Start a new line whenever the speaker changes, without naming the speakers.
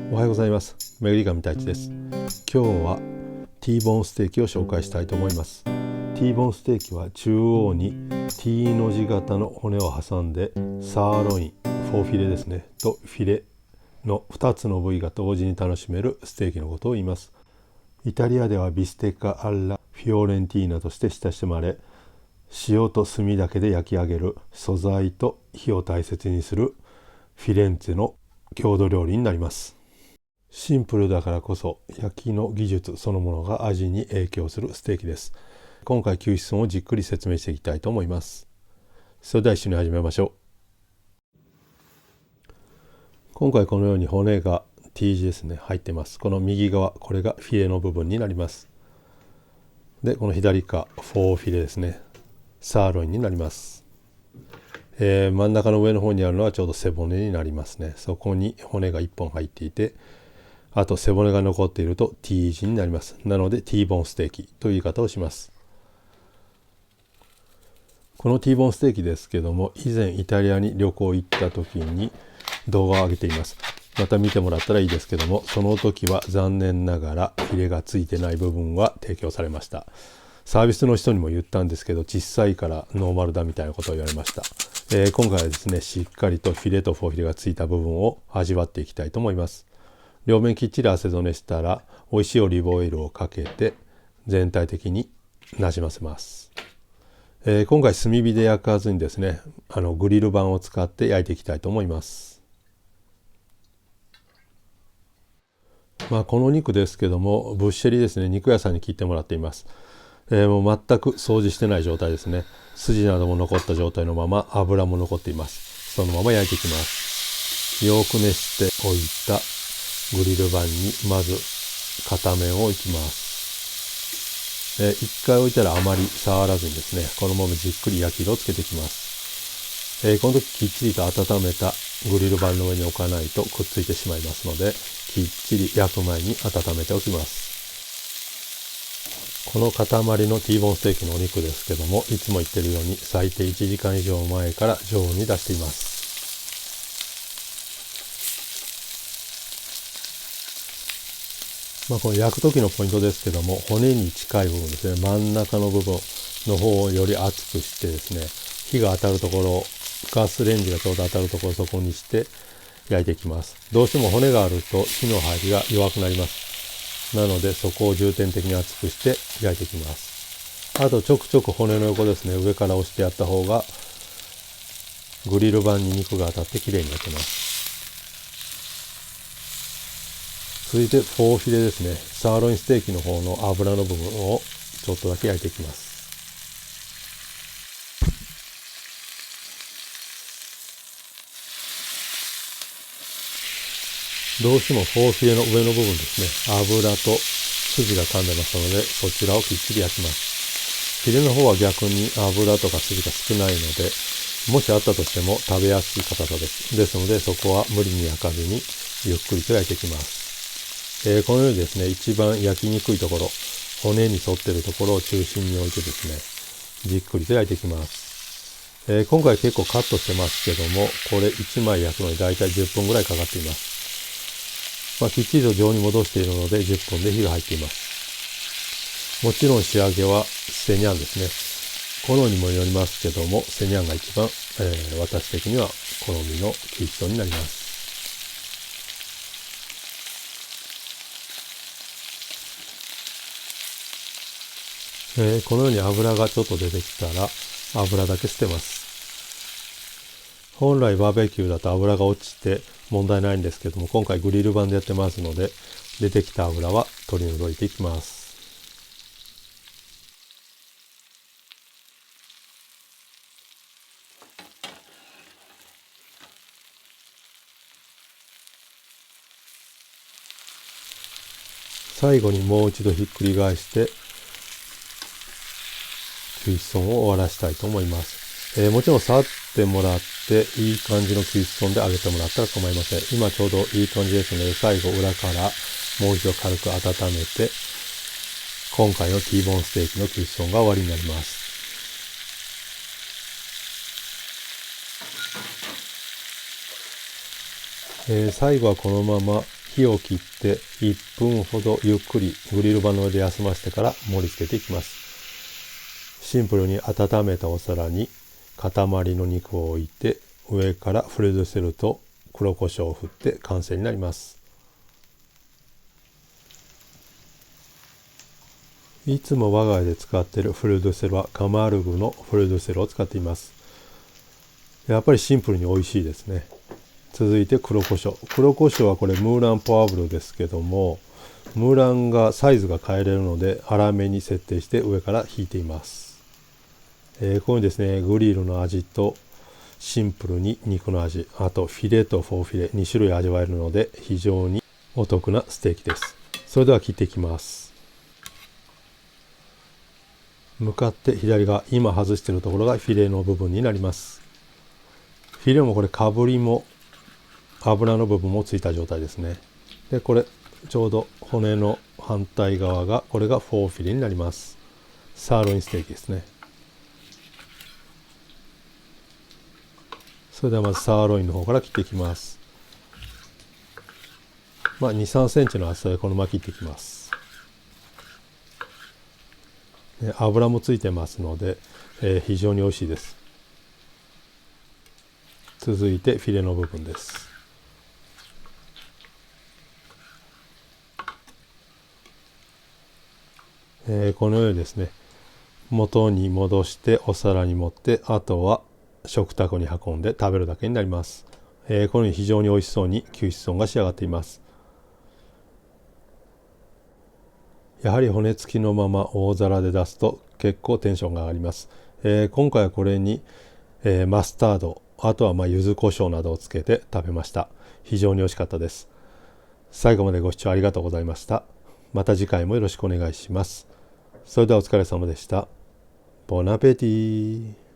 おはようございます。めぐりがみたいちです。今日は T ボーンステーキを紹介したいと思います。T ボーンステーキは中央に T の字型の骨を挟んでサーロイン、フォーフィレですねとフィレの2つの部位が同時に楽しめるステーキのことを言います。イタリアではビステッカ・アッラ・フィオレンティーナとして親しまれ、塩と炭だけで焼き上げる素材と火を大切にするフィレンツェの郷土料理になります。シンプルだからこそ焼きの技術そのものが味に影響するステーキです。今回牛脂損をじっくり説明していきたいと思います。それでは一緒に始めましょう。今回このように骨が T 字ですね入ってます。この右側、これがフィレの部分になります。でこの左側フォーフィレですね、サーロインになります。真ん中の上の方にあるのはちょうど背骨になりますね。そこに骨が1本入っていて、あと背骨が残っていると T 字になります。なので T ボーンステーキという言い方をします。この T ボーンステーキですけども、以前イタリアに旅行行った時に動画を上げています。また見てもらったらいいですけども、その時は残念ながらフィレがついてない部分は提供されました。サービスの人にも言ったんですけど、小さいからノーマルだみたいなことを言われました。今回はですね、しっかりとフィレとフォーフィレがついた部分を味わっていきたいと思います。両面きっちり汗染めしたら、美味しいオリーブオイルをかけて全体的になじませます。今回炭火で焼かずにですね、グリル板を使って焼いていきたいと思います。この肉ですけども、ブッシェリですね、肉屋さんに切ってもらっています。もう全く掃除してない状態ですね。筋なども残った状態のまま、油も残っています。そのまま焼いていきます。よく熱しておいたグリル板にまず片面を置きます。一回置いたらあまり触らずにですね、このままじっくり焼き色をつけていきます。この時きっちりと温めたグリル板の上に置かないとくっついてしまいますので、きっちり焼く前に温めておきます。この塊の T ボーンステーキのお肉ですけども、いつも言ってるように最低1時間以上前から常温に出しています。この焼く時のポイントですけども、骨に近い部分ですね、真ん中の部分の方をより熱くしてですね、火が当たるところ、ガスレンジがちょうど当たるところ、そこにして焼いていきます。どうしても骨があると火の入りが弱くなります。なのでそこを重点的に熱くして焼いていきます。あとちょくちょく骨の横ですね、上から押してやった方がグリル板に肉が当たってきれいに焼けます。続いてフォーフィレですね、サーロインステーキの方の脂の部分をちょっとだけ焼いていきます。どうしてもフォーフィレの上の部分ですね、油と筋が噛んでますので、そちらをきっちり焼きます。フィレの方は逆に油とか筋が少ないので、もしあったとしても食べやすい硬さです。ですのでそこは無理に焼かずにゆっくりと焼いていきます。このようにですね、一番焼きにくいところ、骨に沿っているところを中心に置いてですね、じっくりと焼いていきます。今回結構カットしてますけども、これ1枚焼くのにだいたい10分ぐらいかかっています。きっちりと常に戻しているので10分で火が入っています。もちろん仕上げはセニャンですね。好みにもよりますけども、セニャンが一番、私的には好みのキットになります。このように油がちょっと出てきたら油だけ捨てます。本来バーベキューだと油が落ちて問題ないんですけども、今回グリル板でやってますので、出てきた油は取り除いていきます。最後にもう一度ひっくり返して牛脂損を終わらしたいと思います。もちろん触ってもらっていい感じの牛脂損で揚げてもらったら構いません。今ちょうどいい感じですので、最後裏からもう一度軽く温めて、今回の T ボーンステーキの牛脂損が終わりになります。最後はこのまま火を切って1分ほどゆっくりグリル板の上で休ませてから盛り付けていきます。シンプルに温めたお皿に塊の肉を置いて、上からフレドセルと黒胡椒を振って完成になります。いつも我が家で使っているフレドセルはカマルグのフレドセルを使っています。やっぱりシンプルに美味しいですね。続いて黒胡椒。黒胡椒はこれムーランポワブルですけども、ムーランがサイズが変えれるので粗めに設定して上から引いています。こういうふうにですね、グリルの味とシンプルに肉の味、あとフィレとフォーフィレ2種類味わえるので非常にお得なステーキです。それでは切っていきます。向かって左側、今外しているところがフィレの部分になります。フィレもこれかぶりも脂の部分もついた状態ですね。でこれちょうど骨の反対側がこれがフォーフィレになります。サーロインステーキですね。それではまずサーロインの方から切っていきます。2、3センチの厚さでこのまま切っていきます。油もついてますので、非常に美味しいです。続いてフィレの部分です。このようにですね、元に戻してお皿に盛って、あとは食卓に運んで食べるだけになります。このように非常に美味しそうに牛脂豚が仕上がっています。やはり骨付きのまま大皿で出すと結構テンションが上がります。今回はこれに、マスタード、あとは柚子胡椒などをつけて食べました。非常に美味しかったです。最後までご視聴ありがとうございました。また次回もよろしくお願いします。それではお疲れ様でした。ボナペティ。